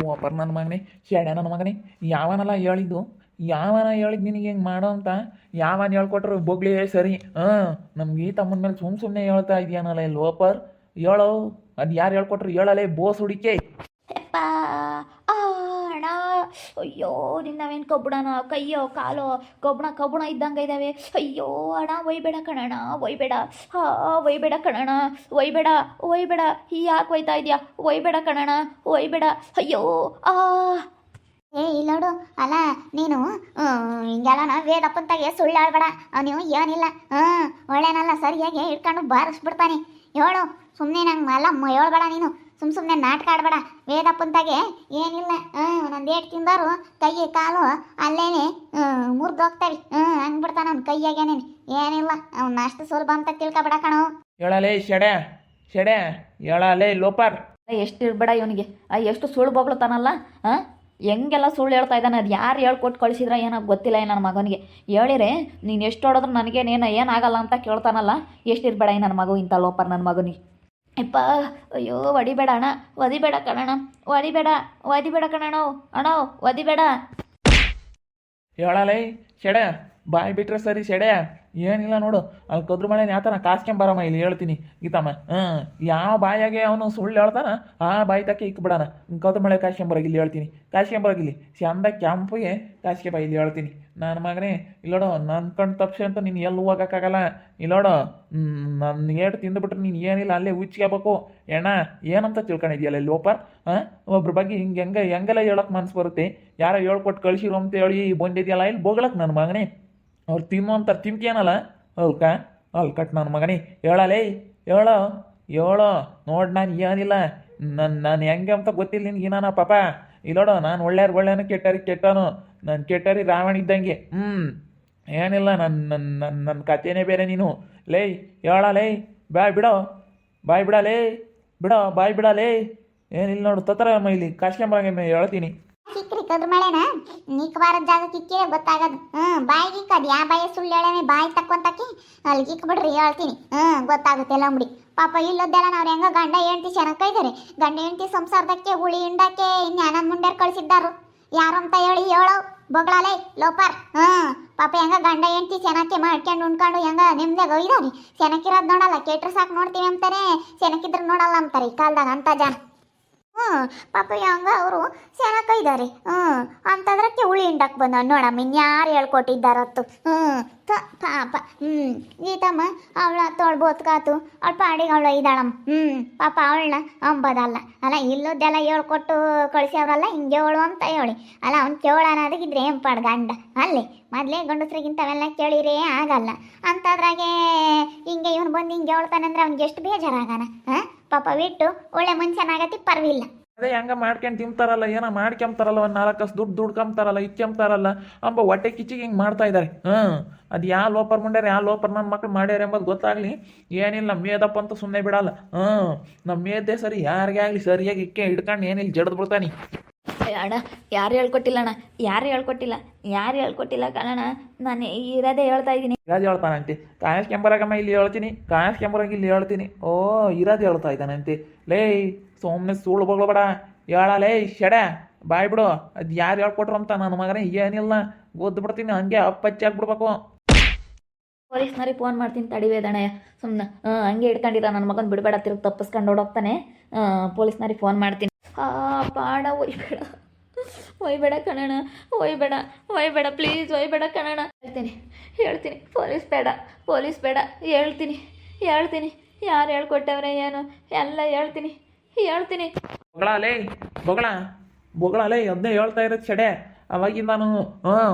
ಒಬ್ಬರು ನನ್ನ ಮಗನೇ ಶೆಡೆ ನನ್ನ ಮಗನೇ ಯಾವನಲ್ಲ ಹೇಳಿದ್ದು ಯಾವನ ಹೇಳಿದ್ ನಿನಗೆ ಹೆಂಗೆ ಮಾಡೋ ಅಂತ ಯಾವನ ಹೇಳ್ಕೊಟ್ರು ಬೊಗ್ಲಿ ಸರಿ ನಮ್ಗೆ ಈ ತಮ್ಮನ ಮೇಲೆ ಸುಮ್ಮನೆ ಹೇಳ್ತಾ ಇದೆಯಾನಲ್ಲ ಲೋಪರ್ ಹೇಳೋ ಅದು ಯಾರು ಹೇಳ್ಕೊಟ್ರು ಹೇಳಲೇ ಬೋಸ್ ಹುಡಿಕೆ ಯಪ್ಪ ಅಣ್ಣ ಅಯ್ಯೋ ನಿನ್ನವೇನು ಕಬ್ಬುಣನ ಕೈಯೋ ಕಾಲೋ ಕಬ್ಬುಣ ಇದ್ದಂಗೆ ಇದ್ದಾವೆ ಅಯ್ಯೋ ಅಣ್ಣ ಒಯ್ಬೇಡ ಕಣಣ್ಣ ಒಯ್ಬೇಡ ಒಯ್ಬೇಡ ಕಣಣ್ಣ ಒಯ್ಬೇಡ ಯಾಕೆ ಒಯ್ತಾ ಇದೆಯಾ ಒಯ್ಬೇಡ ಕಣಣ್ಣ ಒಯ್ಬೇಡ ಅಯ್ಯೋ ಇಲ್ಲೋಡು ಅಲ್ಲ ನೀನು ಹಿಂಗೆಲ್ಲ ವೇದಪ್ಪಂತಾಗೆ ಸುಳ್ಳು ಹೇಳ್ಬೇಡ ನೀವು ಏನಿಲ್ಲ ಒಳ್ಳೆನಲ್ಲ ಸರಿಯಾಗಿ ಇಟ್ಕೊಂಡು ಬಾರಿಸ್ಬಿಡ್ತಾನೆ ಹೇಳು ಸುಮ್ಮನೆ ನಂಗೆ ಅಲ್ಲ ಹೇಳ್ಬೇಡ ನೀನು ಸುಮ್ಮನೆ ನಾಟಕ ಆಡ್ಬೇಡ ವೇದಪ್ಪಂತಾಗೆ ಏನಿಲ್ಲ ನಂದು ಏಟ್ ತಿಂದಾರು ಕೈ ಕಾಲು ಅಲ್ಲೇನೆ ಮುರಿದೋಗ್ತಾವೆ ಹಂಗ್ಬಿಡ್ತಾನೆ ಅವ್ನ ಕೈಯಾಗೇನೇನು ಏನಿಲ್ಲ ಅವ್ನ ಅಷ್ಟು ಸುಲಭ ಅಂತ ತಿಳ್ಕೊಬೇಡ ಕಣೋ ಹೇಳಲೇ ಶೆಡೆ ಹೇಳಲೇ ಲೋಪರ್ ಎಷ್ಟು ಇರ್ಬೇಡ ಇವನಿಗೆ ಎಷ್ಟು ಸುಳ್ಳು ಬೊಗ್ಳತಾನಲ್ಲ ಹೆಂಗೆಲ್ಲ ಸುಳ್ಳು ಹೇಳ್ತಾ ಇದ್ದಾನೆ ಅದು ಯಾರು ಹೇಳ್ಕೊಟ್ಟು ಕಳಿಸಿದ್ರೆ ಏನೋ ಗೊತ್ತಿಲ್ಲ ನನ್ನ ಮಗನಿಗೆ ಹೇಳಿರೆ ನೀನು ಎಷ್ಟು ಹೊಡೋದ್ರೆ ನನಗೇನೇನು ಏನಾಗಲ್ಲ ಅಂತ ಕೇಳ್ತಾನಲ್ಲ ಎಷ್ಟಿರ್ಬೇಡ ನನ್ನ ಮಗು ಇಂಥ ಲೋಪರ್ ನನ್ನ ಮಗನಿಗೆ ಯಪ್ಪ ಅಯ್ಯೋ ಒಡಿಬೇಡ ಅಣ್ಣ ಒದಿಬೇಡ ಕಣಣ್ಣ ಒದಿಬೇಡ ಕಣಣ್ಣ ಅಣ್ಣ ಒದಿಬೇಡ ಹೇಳಲೇ ಶೆಡೆ ಬಾಯ್ ಬಿಟ್ರೆ ಸರಿ ಶೆಡೆ ಏನಿಲ್ಲ ನೋಡು ಅಲ್ಲಿ ಕದ್ರು ಮಳೆ ಯಾತನ ಕಾಸ್ಕೊಂಬರಮ್ಮ ಇಲ್ಲಿ ಹೇಳ್ತೀನಿ ಗೀತಮ್ಮ ಯಾವ ಬಾಯಾಗೆ ಅವನು ಸುಳ್ಳು ಹೇಳ್ತಾನ ಆ ಬಾಯಿ ತಕ್ಕೆ ಇಕ್ಬಿಡಾನ ಕದ್ರು ಮಳೆ ಕಾಸ್ಕೊಂಬರಾಗ ಇಲ್ಲಿ ಹೇಳ್ತೀನಿ ಕಾಸ್ಕೊಂಬರಾಗಿಲ್ಲಿ ಚಂದ ಕೆಂಪಿಗೆ ಕಾಸ್ಕೊಂಬ ಇಲ್ಲಿ ಹೇಳ್ತೀನಿ ನನ್ನ ಮಗನೇ ಇಲ್ಲೋಡು ನನ್ನ ಕಣ್ಣು ತಪ್ಸಿ ಅಂತ ನೀನು ಎಲ್ಲಿ ಹೋಗೋಕ್ಕಾಗಲ್ಲ ಇಲ್ಲೋಡು ನನ್ನ ಏಟು ತಿಂದುಬಿಟ್ರೆ ನೀನು ಏನಿಲ್ಲ ಅಲ್ಲೇ ಉಚ್ಕೋಬೇಕು ಎಣ್ಣ ಏನಂತ ತಿಳ್ಕೊಂಡಿದ್ಯಲ್ಲ ಇಲ್ಲಿ ಲೋಪರ್ ಒಬ್ರ ಬಗ್ಗೆ ಹೆಂಗೆಲ್ಲ ಹೇಳೋಕೆ ಮನ್ಸು ಬರುತ್ತೆ ಯಾರೋ ಹೇಳ್ಕೊಟ್ಟು ಕಳಿಸಿರು ಅಂತ ಹೇಳಿ ಬಂದಿದ್ಯಲ್ಲ ಇಲ್ಲಿ ಬೋಗ್ಲಕ್ಕೆ ನನ್ನ ಮಗನೇ ಅವ್ರು ತಿನ್ನು ಅಂತಾರೆ ತಿಂತೀಯನಲ್ಲ ಅಲ್ಲಿ ಕಟ್ ನನ್ನ ಮಗನೇ ಹೇಳಲೇ ಹೇಳೋ ನೋಡಿ ನಾನು ಏನಿಲ್ಲ ನಾನು ಹೆಂಗೆ ಅಂತ ಗೊತ್ತಿಲ್ಲ ನಿನ್ಗೆ ನಾನು ಪಾಪ ಇಲ್ಲೋಡು ನಾನು ಒಳ್ಳೆಯನು ಕೆಟ್ಟನು ನಾನು ಕೆಟ್ಟರಿ ರಾವಣ ಇದ್ದಂಗೆ ಏನಿಲ್ಲ ನನ್ನ ಕಥೆನೇ ಬೇರೆ ನೀನು ಲೇ ಹೇಳಲೇ ಬಾಯ್ ಬಿಡಲೇ ಏನಿಲ್ಲ ನೋಡು ತತರ ಇಲ್ಲಿ ಕಾಶ್ಕಂಬರಂಗೆ ಹೇಳ್ತೀನಿ ಕಿಕ್ರಿ ಕದ್ರ ಮಳೆನ ನಿಕ್ವಾರ ಜಾಗ ಕಿಕ್ಕಿರೆ ಗೊತ್ತಾಗದು ಬಾಯಿ ಕಿಕ್ಕದು ಯಾ ಬಾಯಿ ಸುಳ್ಳು ಹೇಳೇನೆ ಬಾಯಿ ತಕ್ಕೊಂತಕ್ಕಿ ಅಲ್ಲಿ ಕಿಕ್ಬಿಡ್ರಿ ಹೇಳ್ತೀನಿ ಗೊತ್ತಾಗುತ್ತೆ ಎಲ್ಲ ಅಂಗಡಿ ಪಾಪ ಇಲ್ಲದ್ದೆಲ್ಲ ನಾವು ಹೆಂಗ ಗಂಡ ಹೆಂಡತಿ ಚೆನ್ನಾಗಿ ಇದ್ದಾರೆ ಗಂಡ ಹೆಂಡತಿ ಸಂಸಾರದಕ್ಕೆ ಹುಳಿ ಹಿಂಡಕ್ಕೆ ಇನ್ಯಾನ ಮುಂಡೇರ್ ಕಳಿಸಿದ್ದಾರು ಯಾರು ಅಂತ ಹೇಳೋ ಬೊಗಳಾಲೇ ಲೋಪರ್ ಪಾಪ ಹೆಂಗ ಗಂಡ ಹೆಂಡತಿ ಚೆನ್ನಾಗಿ ಮಾಡ್ಕೊಂಡು ಉಣ್ಕೊಂಡು ಹೆಂಗ ನಿಮ್ದಾಗ ಒಯ್ದಾರಿ ಚೆನ್ನಾಗಿರೋದು ನೋಡಲ್ಲ ಕೆಟ್ರೆ ಸಾಕು ನೋಡ್ತೀವಿ ಅಂತಾರೆ ಚೆನ್ನಾಗಿದ್ರೆ ನೋಡಲ್ಲ ಅಂತಾರೆ ಈ ಕಾಲದಾಗ ಅಂತ ಜನ ಪಾಪ ಹಂಗ ಅವರು ಚೆನ್ನಾಗಿದ್ದಾರೆ ಅಂತದ್ರಕ್ಕೆ ಹುಳಿ ಹಿಂಡಕ್ಕೆ ಬಂದ ನೋಡಮ್ಮ ಇನ್ಯಾರು ಹೇಳ್ಕೊಟ್ಟಿದ್ದಾರತ್ತು ಪಾಪ ಗೀತಮ್ಮ ಅವಳ ತೊಳ್ಬೋತ್ಕಾತು ಅವಳ ಪಾಡಿಗೆ ಅವಳ ಇದ್ದಾಳಮ್ಮ ಪಾಪ ಅವಳನ್ನ ಅಂಬದಲ್ಲ ಅಲ್ಲ ಇಲ್ಲದ್ದೆಲ್ಲ ಹೇಳ್ಕೊಟ್ಟು ಕಳಿಸ್ಯವ್ರಲ್ಲ ಹಿಂಗೆ ಹೇಳು ಅಂತ ಹೇಳಿ ಅಲ್ಲ ಅವ್ನು ಕೇಳೋಣಾದಾಗಿದ್ರೆ ಏನು ಪಾಡ್ ಗಂಡ ಅಲ್ಲಿ ಮೊದಲೇ ಗಂಡಸ್ರಿಗಿಂತವೆಲ್ಲ ಕೇಳಿರೇ ಆಗಲ್ಲ ಅಂತದ್ರಾಗೆ ಹಿಂಗೆ ಇವನು ಬಂದು ಹಿಂಗೆ ಹೇಳ್ತಾನೆ ಅಂದ್ರೆ ಅವ್ನಿಗೆ ಎಷ್ಟು ಬೇಜಾರಾಗಣ ಪಾಪ ಬಿಟ್ಟು ಒಳ್ಳೆ ಮನುಷ್ಯನಾಗತಿ ಪರ್ವಿಲ್ಲ ಅದೇ ಹೆಂಗ ಮಾಡ್ಕೊಂಡು ತಿಂತಾರಲ್ಲ ಏನೋ ಮಾಡ್ಕೊಂತಾರಲ್ಲ ಒಂದು 4 ಕಾಸು ದುಡ್ಕೊಂತಾರಲ್ಲ ಇಕ್ಕೊಂತಾರಲ್ಲ ಅಂಬ ಹೊಟ್ಟೆ ಕಿಚ್ಚಿಗೆ ಹಿಂಗೆ ಮಾಡ್ತಾ ಇದ್ದಾರೆ ಅದು ಯಾವ ಲೋಪರ್ ಮುಂಡ್ಯಾರ ಯಾವ ಲೋಪರ್ ನನ್ನ ಮಕ್ಳು ಮಾಡ್ಯಾರ ಎಂಬುದು ಗೊತ್ತಾಗ್ಲಿ ಏನಿಲ್ಲ ಮೇದಪ್ಪ ಅಂತ ಸುಮ್ಮನೆ ಬಿಡಲ್ಲ ನಮ್ಮ ಮೇದ್ದೆ ಸರಿ ಯಾರಿಗೆ ಆಗಲಿ ಸರಿಯಾಗಿ ಹಿಡ್ಕೊಂಡು ಏನಿಲ್ಲ ಜಡ್ದು ಬಿಡ್ತಾನೆ ಅಣ್ಣ ಯಾರು ಹೇಳ್ಕೊಟ್ಟಿಲ್ಲ ಕಣಣ್ಣ ನಾನು ಇರೋದೇ ಹೇಳ್ತಾ ಇದ್ದೀನಿ ಇರೋದು ಹೇಳ್ತಾನಂತೆ ಕಾಯಸ್ಕೆಂಬರಾಗಮ್ಮ ಇಲ್ಲಿ ಹೇಳ್ತೀನಿ ಕಾಯಸ್ಕೆಂಬರಾಗ ಇಲ್ಲಿ ಹೇಳ್ತೀನಿ ಇರೋದು ಹೇಳ್ತಾ ಇದ್ದಾನಂತೆ ಲೇ ಸುಮ್ಮನೆ ಸುಳ್ಳು ಬಗ್ಳಬೇಡ ಹೇಳಲೇ ಶೆಡೆ ಬಾಯ್ ಬಿಡು ಅದು ಯಾರು ಹೇಳ್ಕೊಟ್ರು ಅಂತ ನನ್ನ ಮಗನೇ ಏನಿಲ್ಲ ಓದ್ ಬಿಡ್ತೀನಿ ಹಂಗೆ ಅಪ್ಪಚ್ಚಿ ಆಗ್ಬಿಡ್ಬೇಕು ಪೊಲೀಸ್ನವ್ರಿಗೆ ಫೋನ್ ಮಾಡ್ತೀನಿ ತಡಿವೇದಣ್ಣಯ್ಯ ಸುಮ್ಮನೆ ಹಂಗೆ ಹಿಡ್ಕೊಂಡಿರ ನನ್ನ ಮಗನ ಬಿಡಬೇಡ ತಿರುಗಿ ತಪ್ಪಿಸ್ಕೊಂಡು ಓಡೋಗ್ತಾನೆ ಪೊಲೀಸ್ನವ್ರಿಗೆ ಫೋನ್ ಮಾಡ್ತೀನಿ ಪಾಡ ಒಯ್ಬೇಡ ಕಣಣ್ಣ ಒಯ್ಬೇಡ ಪ್ಲೀಸ್ ಒಯ್ಬೇಡ ಕಣಣ್ಣ ಹೇಳ್ತೀನಿ ಪೊಲೀಸ್ ಬೇಡ ಹೇಳ್ತೀನಿ ಯಾರು ಹೇಳ್ಕೊಟ್ಟವ್ರೆ ಏನು ಎಲ್ಲ ಹೇಳ್ತೀನಿ ಬೊಗಳಲೇ ಅದನ್ನೇ ಹೇಳ್ತಾ ಇರೋದು ಶೆಡೆ ಅವಾಗಿಂದ ನಾನು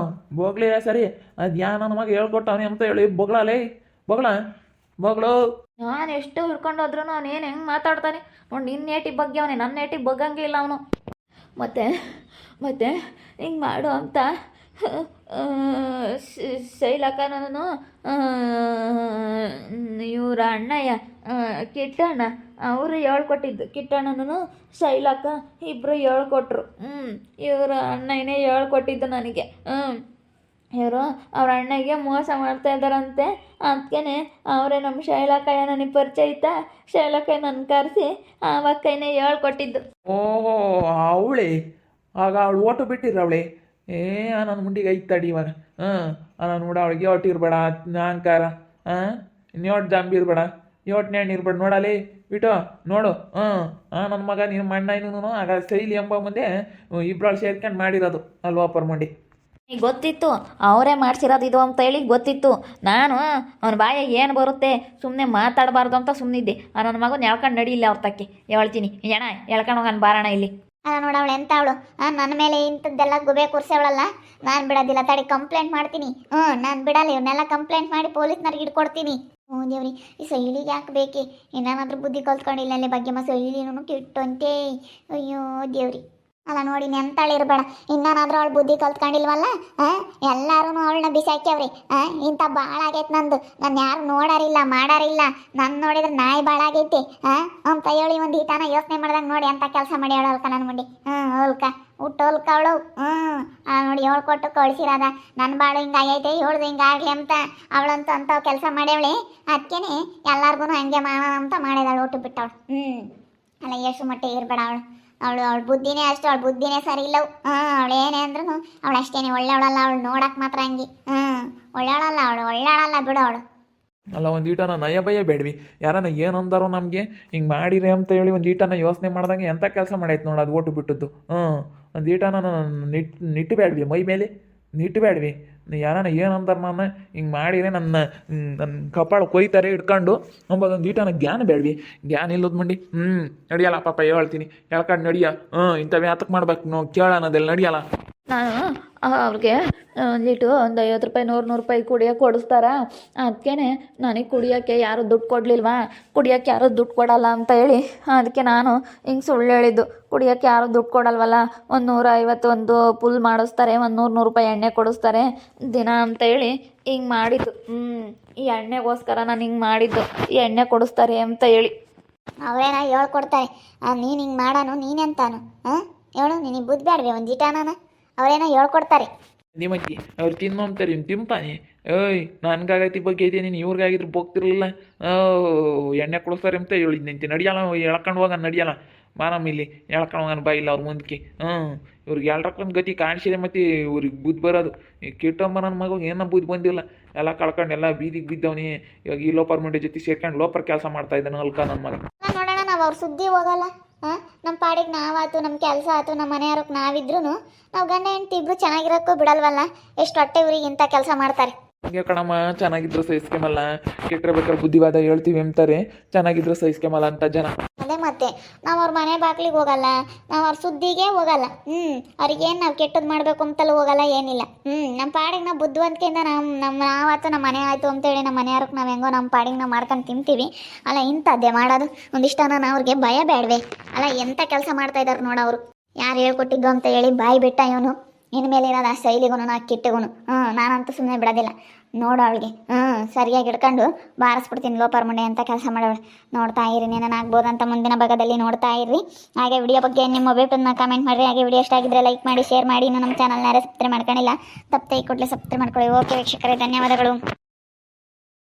ಬೋಗ್ಲಿ ಸರಿ ಅದು ಯಾ ನನ್ನ ಮಗ ಹೇಳ್ಕೊಟ್ಟವನೇ ಅಂತ ಹೇಳಿ ಬೊಗಳು ನಾನು ಎಷ್ಟು ಹಿಡ್ಕೊಂಡು ಹೋದ್ರು ಅವನು ಏನು ಹೆಂಗೆ ಮಾತಾಡ್ತಾನೆ ನೋಡಿ ನಿನ್ನ ನೇಟಿಗೆ ಬಗ್ಗೆ ಅವನೇ ನನ್ನ ನೇಟಿಗೆ ಬಗ್ಗಂಗೆ ಇಲ್ಲ ಅವನು ಮತ್ತೆ ಹಿಂಗೆ ಮಾಡು ಅಂತ ಶೈಲಕ್ಕ ನಾನು ಇವರ ಅಣ್ಣಯ್ಯ ಕಿಟ್ಟಣ್ಣ ಅವರು ಹೇಳ್ಕೊಟ್ಟಿದ್ದು ಕಿಟ್ಟಣ್ಣನೂ ಶೈಲಕ್ಕ ಇಬ್ಬರು ಹೇಳ್ಕೊಟ್ರು ಇವರು ಅಣ್ಣನೇ ಹೇಳ್ಕೊಟ್ಟಿದ್ದು ನನಗೆ ಇವರು ಅವ್ರ ಅಣ್ಣಗೆ ಮೋಸ ಮಾಡ್ತಾ ಇದ್ದಾರಂತೆ. ಅದಕ್ಕೆ ಅವರೇ ನಮ್ಮ ಶೈಲಕ್ಕಯ್ಯ ನನಗೆ ಪರಿಚಯ ಐತಾ, ಶೈಲಕ್ಕಯ್ಯ ನನ್ನ ಕರೆಸಿ ಆವಾಗ ಕೈನೇ ಹೇಳ್ಕೊಟ್ಟಿದ್ದು. ಓಹೋ ಅವಳೆ ಆಗ ಅವಳು ಓಟು ಬಿಟ್ಟಿರ ಅವಳೆ. ನನ್ನ ಮುಂಡಿಗೆ ಐತ್ ತಡಿ ಇವಾಗ. ನಾನು ನೋಡ ಅವಳಿಗೆ ಒಟ್ಟು ಇರ್ಬೇಡ ಅಹಂಕಾರ. ಇನ್ನೊಟ್ಟು ಜಂಬಿ ಇರ್ಬೇಡ, ಯೋಟ್ ನೇಣು ಇರ್ಬೇಡ ನೋಡಲಿ ಬಿಟ್ಟು ನೋಡು. ನನ್ನ ಮಗ ನಿಮ್ಮ ಅಣ್ಣ ಇನ್ನೂ ಆಗ ಶೈಲಿ ಎಂಬ ಮುಂದೆ ಇಬ್ಬರು ಸೇರ್ಕೊಂಡು ಮಾಡಿರೋದು ಅಲ್ವಾ ಪರ್ಮಂಡಿ. ಈಗ ಗೊತ್ತಿತ್ತು ಅವರೇ ಮಾಡ್ಸಿರೋದು ಇದು ಅಂತ ಹೇಳಿ ಗೊತ್ತಿತ್ತು. ನಾನು ಅವನ ಬಾಯ ಏನು ಬರುತ್ತೆ ಸುಮ್ಮನೆ ಮಾತಾಡಬಾರ್ದು ಅಂತ ಸುಮ್ಮನಿದ್ದೆ. ನನ್ನ ಮಗನ ಎಳ್ಕೊಂಡು ನಡಿಯಿಲ್ಲ ಅವ್ರ ತಕ್ಕೆ ಹೇಳ್ತೀನಿ. ಏನ ಎಳ್ಕೊಂಡು ಹೋಗೋಣ ಬಾರಣ ಇಲ್ಲಿ. ನೋಡ ಅವಳು ಎಂತ ಅವಳು ನನ್ನ ಮೇಲೆ ಇಂಥದ್ದೆಲ್ಲ ಗುಬೆ ಕೂರ್ಸವಳಲ್ಲ. ನಾನು ಬಿಡೋದಿಲ್ಲ, ತಡಿ ಕಂಪ್ಲೇಂಟ್ ಮಾಡ್ತೀನಿ. ನಾನು ಬಿಡಲ್ಲ, ಇವನ್ನೆಲ್ಲ ಕಂಪ್ಲೇಂಟ್ ಮಾಡಿ ಪೊಲೀಸ್ನವ್ರಿಗೆ ಹಿಡ್ಕೊಡ್ತೀನಿ. ದೇವ್ರಿ, ಈ ಸೈಲಿಗೆ ಯಾಕೆ ಬೇಕಿ? ಏನಾದ್ರೂ ಬುದ್ಧಿ ಕಲ್ತ್ಕೊಂಡಿಲ್ಲ ಅಲ್ಲಿ ಬಗ್ಗೆ ಸೈಲಿನೂ ಕಿಟ್ಟಂತೆ. ಅಯ್ಯೋ ದೇವ್ರಿ. ಅಲ್ಲ ನೋಡಿ ನೆಂತಾಳಿರ್ಬೇಡ, ಇನ್ನೇನಾದ್ರೂ ಅವಳು ಬುದ್ಧಿ ಕಲ್ತ್ಕೊಂಡಿಲ್ವಲ್ಲ. ಎಲ್ಲರೂ ಅವಳನ್ನ ಬಿಸಾಕ್ಯವ್ರಿ. ಇಂಥ ಭಾಳ ಆಗೈತೆ ನಂದು. ನಾನು ಯಾರು ನೋಡಾರಿಲ್ಲ ಮಾಡಾರಿಲ್ಲ. ನಾನು ನೋಡಿದ್ರೆ ನಾಯಿ ಭಾಳ ಆಗೈತಿ. ಅಂತ ಹೇಳಿ ಒಂದು ಈತನ ಯೋಚನೆ ಮಾಡ್ದಂಗೆ ನೋಡಿ ಅಂತ ಕೆಲಸ ಮಾಡಿ ಅವಳಲ್ಕ ನನ್ನ ಮುಂಡಿ. ಹೋಲ್ಕ ಹುಟ್ಟು ಹೋಲ್ಕ ಅವಳು. ನೋಡಿ ಹೇಳ್ಕೊಟ್ಟು ಕಳಿಸಿರೋದ ನನ್ನ ಬಾಳು ಹಿಂಗಾಗೈತೆ, ಹೇಳ್ದು ಹಿಂಗಾಗ್ಲಿ ಅಂತ ಅವಳಂತೂ ಅಂಥವು ಕೆಲಸ ಮಾಡ್ಯವಳೆ. ಅದಕ್ಕೇನೆ ಎಲ್ಲಾರ್ಗು ಹಂಗೆ ಮಾಡೋಣ ಅಂತ ಮಾಡಿದಾಳು, ಊಟ ಬಿಟ್ಟವಳು. ಅಲ್ಲ ಎಷ್ಟು ಮಟ್ಟಿಗೆ ಇರಬೇಡ ಅವಳು. ಅವಳ ಬುದ್ಧಿನೇ ಅಷ್ಟು, ಅವಳ ಬುದ್ಧಿನೇ ಸರಿ ಇಲ್ಲವು. ಅವಳು ಏನೇ ಅಂದ್ರೂ ಅವಳು ಅಷ್ಟೇನೆ ಒಳ್ಳೆಯವಳಲ್ಲ. ಅವಳು ನೋಡಕ್ಕೆ ಮಾತ್ರ ಹಂಗೆ. ಒಳ್ಳೆಯವಳಲ್ಲ ಅವಳು, ಒಳ್ಳೆಯವಳಲ್ಲ ಬಿಡು ಅವಳು. ಅಲ್ಲ ಒಂದು ಈಟನ ನಯ ಭಯ ಬೇಡ್ವಿ. ಯಾರನ್ನ ಏನು ಅಂದಾರೋ ನಮಗೆ ಹಿಂಗೆ ಮಾಡಿರಿ ಅಂತ ಹೇಳಿ ಒಂದು ಈಟನ ಯೋಚನೆ ಮಾಡ್ದಂಗೆ ಎಂಥ ಕೆಲಸ ಮಾಡೈತೆ ನೋಡು ಅದು ಓಟು ಬಿಟ್ಟದ್ದು. ಒಂದು ಈಟನ ನಿಟ್ಟು ಬೇಡ್ವಿ ಮೈ ಮೇಲೆ ನಿಟ್ಟು ಬೇಡ್ವಿ. ಯಾರನ್ನ ಏನು ಅಂತಾರೆ ನಾನು ಹಿಂಗೆ ಮಾಡಿದ್ರೆ ನನ್ನ ಕಪಾಳ ಕೊಯ್ತಾರೆ ಇಟ್ಕೊಂಡು ಅಂಬೋದೊಂದು ಈಟನ ಜ್ಞಾನ ಬೇಡ್ವಿ. ಜ್ಞಾನ ಇಲ್ಲದ ಮಂಡಿ ನಡಿಯಲ್ಲ ಪಾಪ ಹೇಳ್ತೀನಿ ಹೇಳ್ಕೊಂಡು ನಡಿಯ. ಇಂಥವು ಯಾತಕ್ಕೆ ಮಾಡ್ಬೇಕು ಕೇಳ ಅನ್ನೋದೆಲ್ಲ ನಡಿಯಲ್ಲ. ನಾನು ಅವ್ರಿಗೆ ಒಂದು 50 ರೂಪಾಯಿ 100 ರೂಪಾಯಿ ಕುಡಿಯೋಕೆ ಕೊಡಿಸ್ತಾರ. ಅದಕ್ಕೆ ನನಗೆ ಕುಡಿಯೋಕ್ಕೆ ಯಾರು ದುಡ್ಡು ಕೊಡಲಿಲ್ವಾ, ಕುಡಿಯೋಕ್ಕೆ ಯಾರು ದುಡ್ಡು ಕೊಡಲ್ಲ ಅಂತ ಹೇಳಿ ಅದಕ್ಕೆ ನಾನು ಹಿಂಗೆ ಸುಳ್ಳು ಹೇಳಿದ್ದು. ಕುಡಿಯೋಕ್ಕೆ ಯಾರು ದುಡ್ಡು ಕೊಡಲ್ವಲ್ಲ, ಒಂದು 150 ಒಂದು ಫುಲ್ ಮಾಡಿಸ್ತಾರೆ, ಒಂದು 100 ರೂಪಾಯಿ ಎಣ್ಣೆ ಕೊಡಿಸ್ತಾರೆ ದಿನ ಅಂತ ಹೇಳಿ ಹಿಂಗೆ ಮಾಡಿದ್ದು. ಈ ಎಣ್ಣೆಗೋಸ್ಕರ ನಾನು ಹಿಂಗೆ ಮಾಡಿದ್ದು, ಈ ಎಣ್ಣೆ ಕೊಡಿಸ್ತಾರೆ ಅಂತ ಹೇಳಿ. ಅವರೇನ ಹೇಳ್ಕೊಡ್ತಾರೆ, ನೀನು ಹಿಂಗೆ ಮಾಡೋನು ನೀನೆಂತಾನು ಹೇಳು. ನಿನಗೆ ಬುದ್ಧಿ ಬೇಡವೆ ಒಂದು ಇಟಾನ? ಅವರೇನೋ ಹೇಳ್ಕೊಡ್ತಾರೆ. ನಿಮ್ಮಜ್ಜಿ ಅವ್ರು ತಿನ್ನೋಂತಾರೆ ತಿಂತಾನೆ. ನನಗಾಗೈತಿ ಬಗ್ಗೆ ಐತೆ, ನೀನು ಇವ್ರಿಗಾಗಿದ್ರು ಹೋಗ್ತಿರ್ಲಿಲ್ಲ. ಎಣ್ಣೆ ಕೊಡಿಸ್ತಾರೆ ಅಂತ ಹೇಳಿದ್ ನಿಂತಿ ನಡಿಯಲ್ಲ, ಎಳ್ಕೊಂಡು ಹೋಗೋಣ ನಡಿಯಲ್ಲ. ಮಾನಮ್ಮ ಇಲ್ಲಿ ಎಳ್ಕೊಂಡು ಹೋಗೋಣ ಬಾ ಇಲ್ಲ ಅವ್ರ ಮುಂದಕ್ಕೆ. ಇವ್ರಿಗೆ ಎಲ್ರಕ್ಕೊಂದು ಗತಿ ಕಾಣಿಸಿದೆ ಮತ್ತು ಇವ್ರಿಗೆ ಬುದ್ಧಿ ಬರೋದು. ಕಿಟ್ಟಂಬ ನನ್ನ ಮಗ ಏನೋ ಬುದ್ಧಿ ಬಂದಿಲ್ಲ, ಎಲ್ಲ ಕಳ್ಕೊಂಡು ಎಲ್ಲ ಬೀದಿಗೆ ಬಿದ್ದವನಿ. ಇವಾಗ ಈ ಲೋಪರ್ ಮಂಡಿ ಜೊತೆ ಸೇರ್ಕೊಂಡು ಲೋಪರ್ ಕೆಲಸ ಮಾಡ್ತಾ ಇದ್ದಾನೆ ಅಲ್ಕ ನನ್ನ ಮಗ. ನೋಡೋಣ, ನಾವು ಅವ್ರ ಸುದ್ದಿ ಹೋಗಲ್ಲ. ನಮ್ಮ ಪಾಡಿಗೆ ನಾವಾಯ್ತು, ನಮ್ಮ ಕೆಲಸ ಆಯ್ತು, ನಮ್ಮ ಮನೆಯವ್ರಿಗೆ ನಾವಿದ್ರು ನಾವು ಗಂಡ ಹೆಂಡತಿ ಇಬ್ರು ಚೆನ್ನಾಗಿರೋಕ್ಕೂ ಬಿಡಲ್ವಲ್ಲ. ಎಷ್ಟು ಹೊಟ್ಟೆ ಇವ್ರಿಗೆ ಇಂಥ ಕೆಲಸ ಮಾಡ್ತಾರೆ. ಹಂಗೆ ಕಣಮ್ಮ, ಚೆನ್ನಾಗಿದ್ರು ಸಹಿಸ್ಕೆಮಲ್ಲ, ಕೆಟ್ಟರೆ ಬೇಕಾದ್ರೆ ಬುದ್ಧಿವಾದ ಹೇಳ್ತೀವಿ ಅಂತಾರೆ. ಚೆನ್ನಾಗಿದ್ರು ಸಹಿಸ್ಕೆಮಲ್ಲ ಅಂತ ಜನ. ಅದೇ ಮತ್ತೆ ನಾವು ಅವ್ರ ಮನೆ ಬಾಗ್ಲಿಗೆ ಹೋಗಲ್ಲ, ನಾವು ಅವ್ರ ಸುದ್ದಿಗೆ ಹೋಗಲ್ಲ. ಅವ್ರಿಗೇನು ನಾವು ಕೆಟ್ಟದ್ದು ಮಾಡಬೇಕು ಅಂತಲೂ ಹೋಗಲ್ಲ, ಏನಿಲ್ಲ. ನಮ್ಮ ಪಾಡಿಗೆ ನಾವು ಬುದ್ಧಿವಂತಿಕೆಯಿಂದ ನಾವಾಯ್ತು ನಮ್ಮ ಮನೆ ಆಯಿತು ಅಂತೇಳಿ ನಮ್ಮ ಮನೆಯವ್ರಿಗೆ ನಾವು ಹೆಂಗೋ ನಮ್ಮ ಪಾಡಿಗೆ ನಾವು ಮಾಡ್ಕೊಂಡು ತಿಂತೀವಿ. ಅಲ್ಲ ಇಂಥದ್ದೇ ಮಾಡೋದು ಒಂದಿಷ್ಟ. ನಾನು ಅವ್ರಿಗೆ ಭಯ ಬೇಡವೆ? ಅಲ್ಲ ಎಂಥ ಕೆಲಸ ಮಾಡ್ತಾ ಇದ್ದಾರೆ ನೋಡು ಅವರು. ಯಾರು ಹೇಳ್ಕೊಟ್ಟಿದ್ದು ಅಂತ ಹೇಳಿ ಬಾಯಿ ಬಿಟ್ಟ ಇವನು. ಇನ್ಮೇಲೆ ಇರೋದು ಆ ಶೈಲಿಗೂ ನಾ ಕಿಟ್ಟಿಗೂ ನಾನಂತೂ ಸುಮ್ಮನೆ ಬಿಡೋದಿಲ್ಲ. ನೋಡು ಅವಳಿಗೆ ಸರಿಯಾಗಿ ಹಿಡ್ಕೊಂಡು ಬಾರಿಸ್ಬಿಡ್ತೀನಿ ಲೋಪರ್ ಮುಂಡೆ ಅಂತ ಕೆಲಸ ಮಾಡೋಳು. ನೋಡ್ತಾ ಇರಿ, ಏನೇನು ಆಗ್ಬೋದಂತ ಮುಂದಿನ ಭಾಗದಲ್ಲಿ ನೋಡ್ತಾ ಇರ್ರಿ. ಹಾಗೆ ವಿಡಿಯೋ ಬಗ್ಗೆ ನಿಮ್ಮ ಅಭಿಪ್ರಾಯನ ಕಾಮೆಂಟ್ ಮಾಡಿರಿ. ಹಾಗೆ ವಿಡಿಯೋ ಇಷ್ಟ ಆಗಿದ್ರೆ ಲೈಕ್ ಮಾಡಿ, ಶೇರ್ ಮಾಡಿ. ಇನ್ನು ನಮ್ಮ ಚಾನಲ್ನ ಸಬ್ಸ್ಕ್ರೈಬ್ ಮಾಡ್ಕೊಂಡಿಲ್ಲ, ತಪ್ಪದೆ ಕೂಡಲೇ ಸಬ್ಸ್ಕ್ರೈಬ್ ಮಾಡ್ಕೊಳ್ಳಿ. ಓಕೆ ವೀಕ್ಷಕರೇ, ಧನ್ಯವಾದಗಳು.